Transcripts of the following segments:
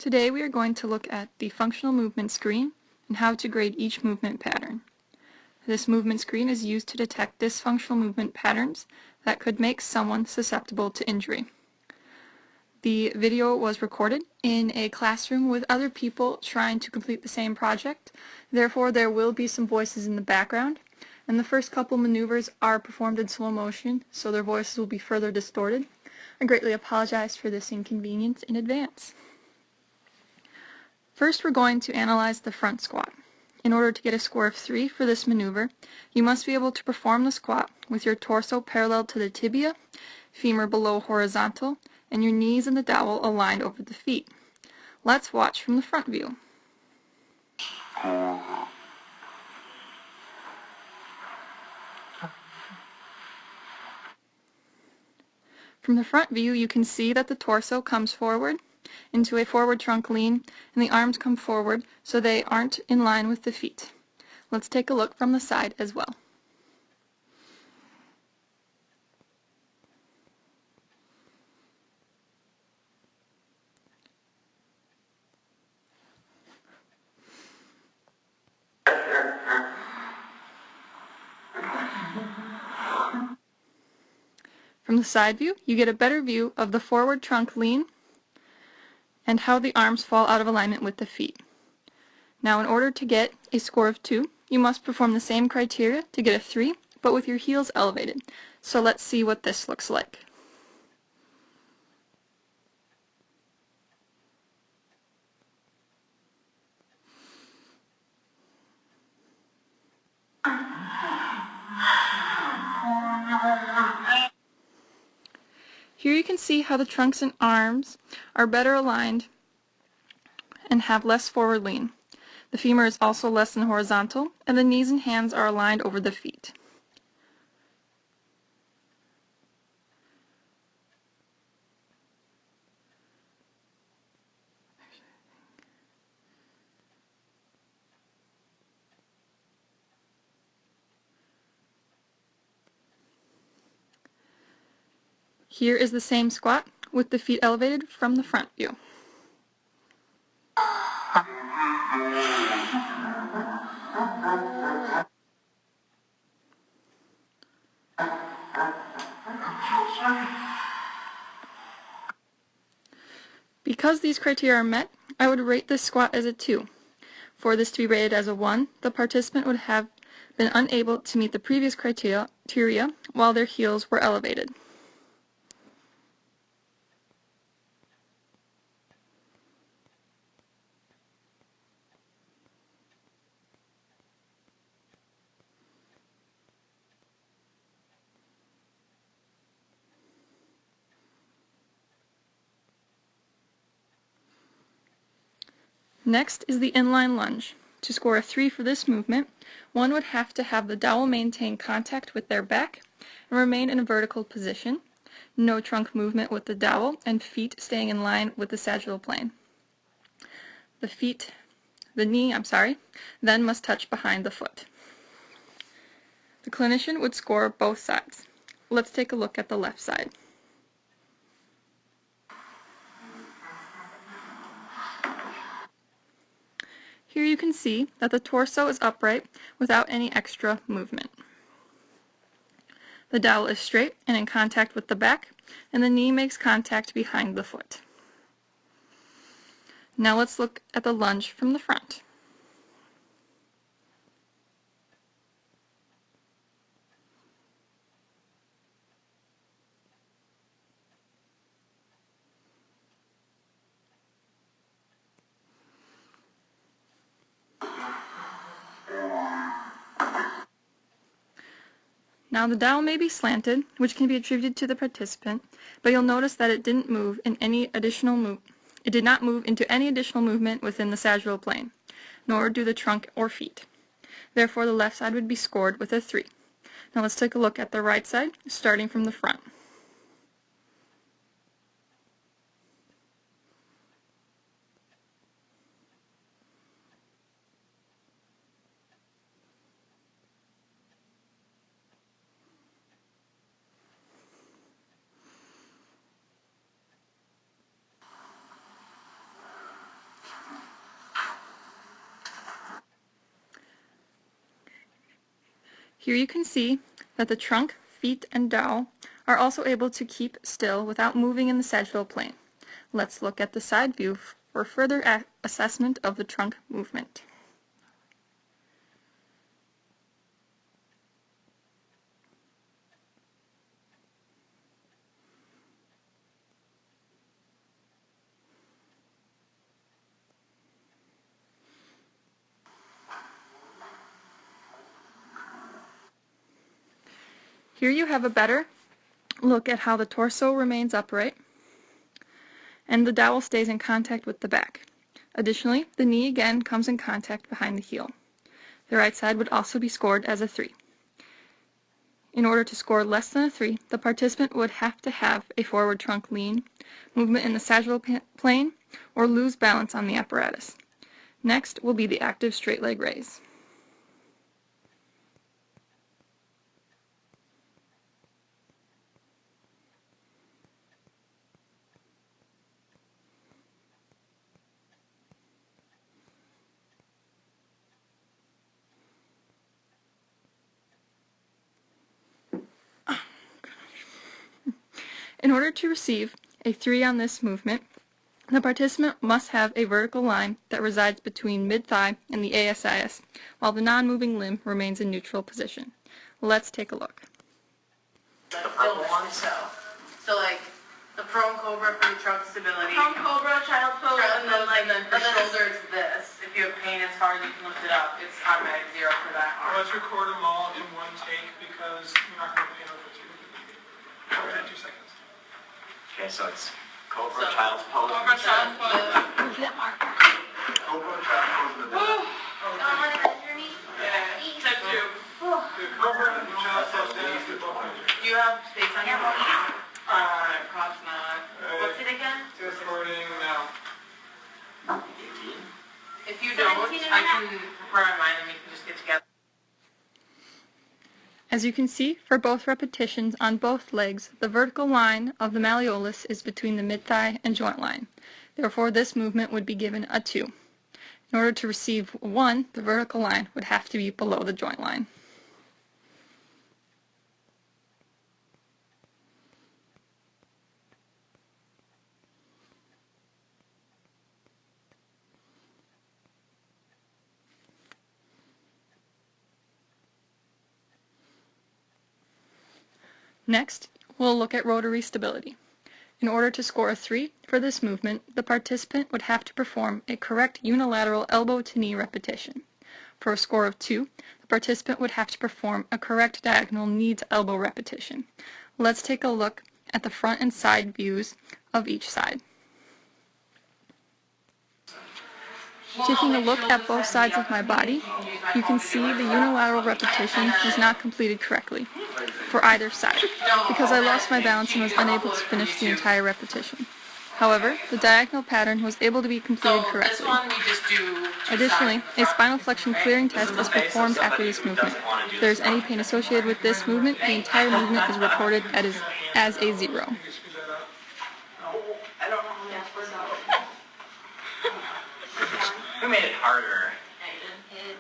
Today we are going to look at the functional movement screen and how to grade each movement pattern. This movement screen is used to detect dysfunctional movement patterns that could make someone susceptible to injury. The video was recorded in a classroom with other people trying to complete the same project. Therefore, there will be some voices in the background, and the first couple maneuvers are performed in slow motion, so their voices will be further distorted. I greatly apologize for this inconvenience in advance. First, we're going to analyze the front squat. In order to get a score of 3 for this maneuver, you must be able to perform the squat with your torso parallel to the tibia, femur below horizontal, and your knees and the dowel aligned over the feet. Let's watch from the front view. From the front view, you can see that the torso comes forward into a forward trunk lean, and the arms come forward so they aren't in line with the feet. Let's take a look from the side as well. From the side view, you get a better view of the forward trunk lean and how the arms fall out of alignment with the feet. Now, in order to get a score of 2, you must perform the same criteria to get a 3, but with your heels elevated. So let's see what this looks like. Here you can see how the trunks and arms are better aligned and have less forward lean. The femur is also less than horizontal, and the knees and hands are aligned over the feet. Here is the same squat with the feet elevated from the front view. Because these criteria are met, I would rate this squat as a 2. For this to be rated as a 1, the participant would have been unable to meet the previous criteria while their heels were elevated. Next is the inline lunge. To score a 3 for this movement, one would have to have the dowel maintain contact with their back and remain in a vertical position, no trunk movement with the dowel, and feet staying in line with the sagittal plane. The knee, then must touch behind the foot. The clinician would score both sides. Let's take a look at the left side. Here you can see that the torso is upright without any extra movement. The dowel is straight and in contact with the back, and the knee makes contact behind the foot. Now let's look at the lunge from the front. Now the dowel may be slanted, which can be attributed to the participant, but you'll notice that it didn't move in any additional It did not move into any additional movement within the sagittal plane, nor do the trunk or feet. Therefore, the left side would be scored with a 3. Now let's take a look at the right side, starting from the front. Here you can see that the trunk, feet, and dowel are also able to keep still without moving in the sagittal plane. Let's look at the side view for further assessment of the trunk movement. Here you have a better look at how the torso remains upright and the dowel stays in contact with the back. Additionally, the knee again comes in contact behind the heel. The right side would also be scored as a 3. In order to score less than a 3, the participant would have to have a forward trunk lean, movement in the sagittal plane, or lose balance on the apparatus. Next will be the active straight leg raise. In order to receive a 3 on this movement, the participant must have a vertical line that resides between mid-thigh and the ASIS, while the non-moving limb remains in neutral position. Let's take a look. So like the prone cobra for the trunk stability. Prone cobra, child pose, And then for shoulder it's this. If you have pain as far as you can lift it up, it's automatic 0 for that arm. Let's record them all in one take because you're not going to pain over 2 seconds. Okay, so it's cobra, child's pose. Cobra, child's pose. Move that marker. Cobra, child's pose with the Someone want to measure me? Yeah, step 2. The cobra and the child's pose, then you both measure. Do you have space on your body? Perhaps not. What's it again? Recording now. 18. If you don't, 17 and a I half. can prepare mine and we can just get together. As you can see, for both repetitions on both legs, the vertical line of the malleolus is between the mid-thigh and joint line. Therefore, this movement would be given a 2. In order to receive 1, the vertical line would have to be below the joint line. Next, we'll look at rotary stability. In order to score a 3 for this movement, the participant would have to perform a correct unilateral elbow-to-knee repetition. For a score of 2, the participant would have to perform a correct diagonal knee-to-elbow repetition. Let's take a look at the front and side views of each side. Taking a look at both sides of my body, you can see the unilateral repetition was not completed correctly for either side, because I lost my balance and was unable to finish the entire repetition. However, the diagonal pattern was able to be completed correctly. Additionally, a spinal flexion clearing test is performed after this movement. If there is any pain associated with this movement, the entire movement is reported as a 0. Who made it harder?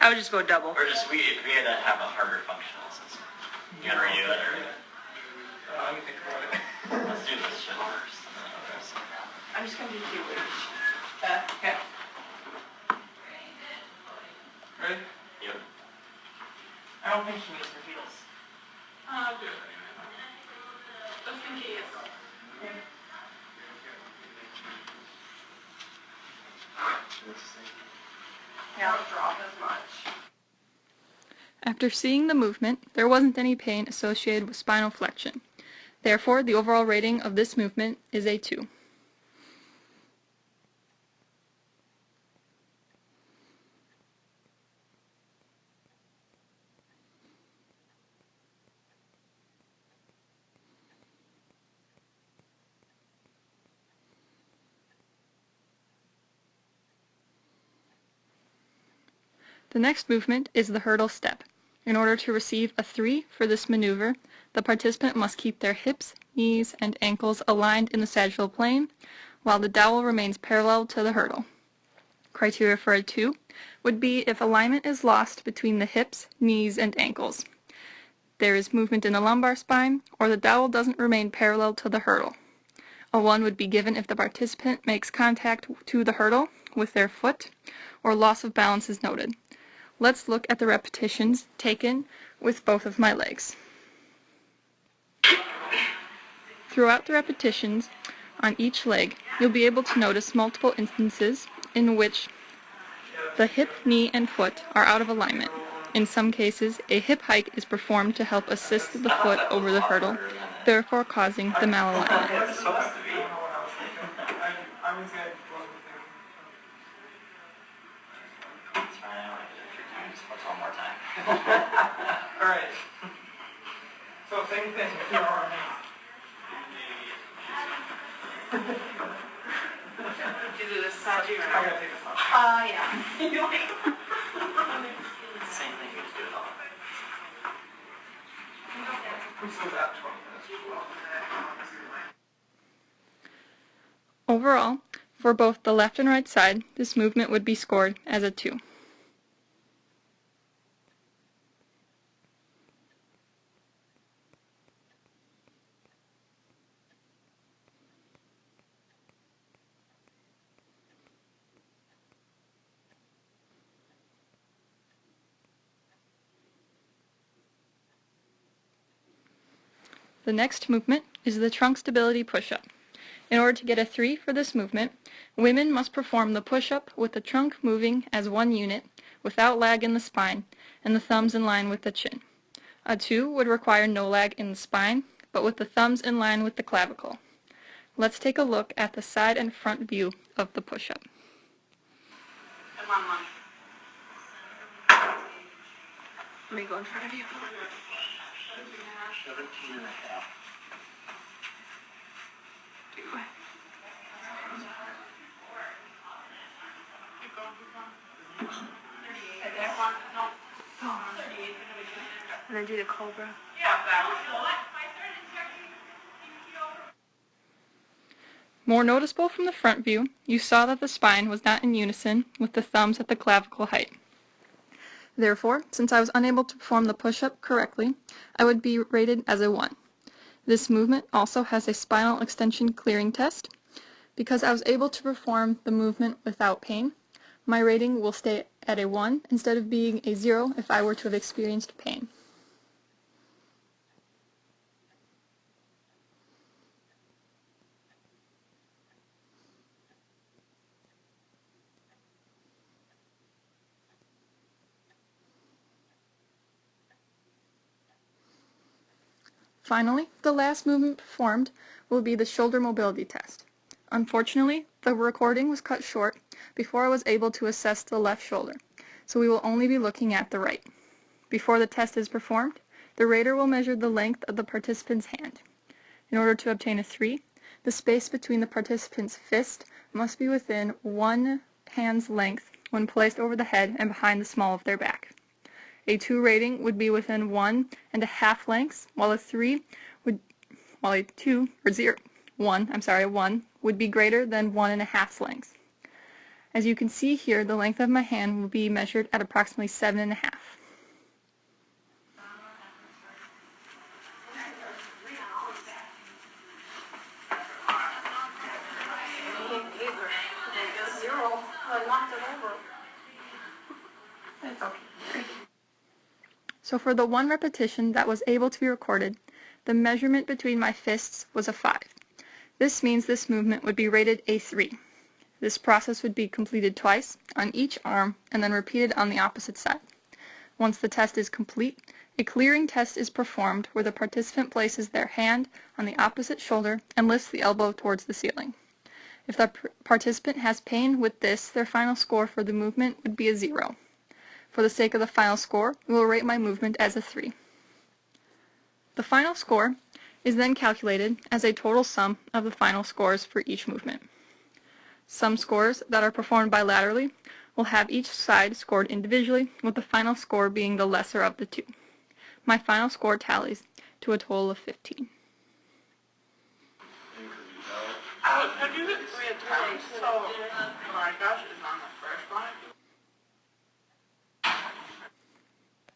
I would just go double. Or just we had to have a harder functional system. You gonna redo it or? Let me think about it. Let's do this shit first. I'm just going to do 2 each. Okay. Ready? Yep. I don't think she needs her heels. I'll do it anyway. Just in case. Yeah, don't drop as much. After seeing the movement, there wasn't any pain associated with spinal flexion. Therefore, the overall rating of this movement is a 2. The next movement is the hurdle step. In order to receive a 3 for this maneuver, the participant must keep their hips, knees, and ankles aligned in the sagittal plane, while the dowel remains parallel to the hurdle. Criteria for a 2 would be if alignment is lost between the hips, knees, and ankles. there is movement in the lumbar spine, or the dowel doesn't remain parallel to the hurdle. A 1 would be given if the participant makes contact to the hurdle with their foot, or loss of balance is noted. Let's look at the repetitions taken with both of my legs. Throughout the repetitions on each leg, you'll be able to notice multiple instances in which the hip, knee, and foot are out of alignment. In some cases, a hip hike is performed to help assist the foot over the hurdle, therefore causing the malalignment. It's supposed to be. I was like, It's fine, I only did it 3 times. What's one more time? alright. So same thing, if you're on me. Do this side, you I gotta take this off. yeah. It's the same thing, you just do it all. We still got 12 minutes. Overall, for both the left and right side, this movement would be scored as a 2. The next movement is the trunk stability push-up. In order to get a 3 for this movement, women must perform the push-up with the trunk moving as one unit, without lag in the spine, and the thumbs in line with the chin. A 2 would require no lag in the spine, but with the thumbs in line with the clavicle. Let's take a look at the side and front view of the push-up. Come on, Mom. Let me go in front of you. 17 and a half. And then do the cobra. More noticeable from the front view, you saw that the spine was not in unison with the thumbs at the clavicle height. Therefore, since I was unable to perform the push-up correctly, I would be rated as a 1. This movement also has a spinal extension clearing test. Because I was able to perform the movement without pain, my rating will stay at a 1 instead of being a 0 if I were to have experienced pain. Finally, the last movement performed will be the shoulder mobility test. Unfortunately, the recording was cut short before I was able to assess the left shoulder, so we will only be looking at the right. Before the test is performed, the rater will measure the length of the participant's hand. In order to obtain a 3, the space between the participant's fist must be within one hand's length when placed over the head and behind the small of their back. A 2 rating would be within 1½ lengths, while a 1 would be greater than 1½ lengths. As you can see here, the length of my hand will be measured at approximately 7½ . So for the 1 repetition that was able to be recorded, the measurement between my fists was a 5. This means this movement would be rated a 3. This process would be completed twice on each arm and then repeated on the opposite side. Once the test is complete, a clearing test is performed where the participant places their hand on the opposite shoulder and lifts the elbow towards the ceiling. If the participant has pain with this, their final score for the movement would be a 0. For the sake of the final score, we will rate my movement as a 3. The final score is then calculated as a total sum of the final scores for each movement. Some scores that are performed bilaterally will have each side scored individually, with the final score being the lesser of the 2. My final score tallies to a total of 15. Have you been 3 times? So, oh my gosh, it's on the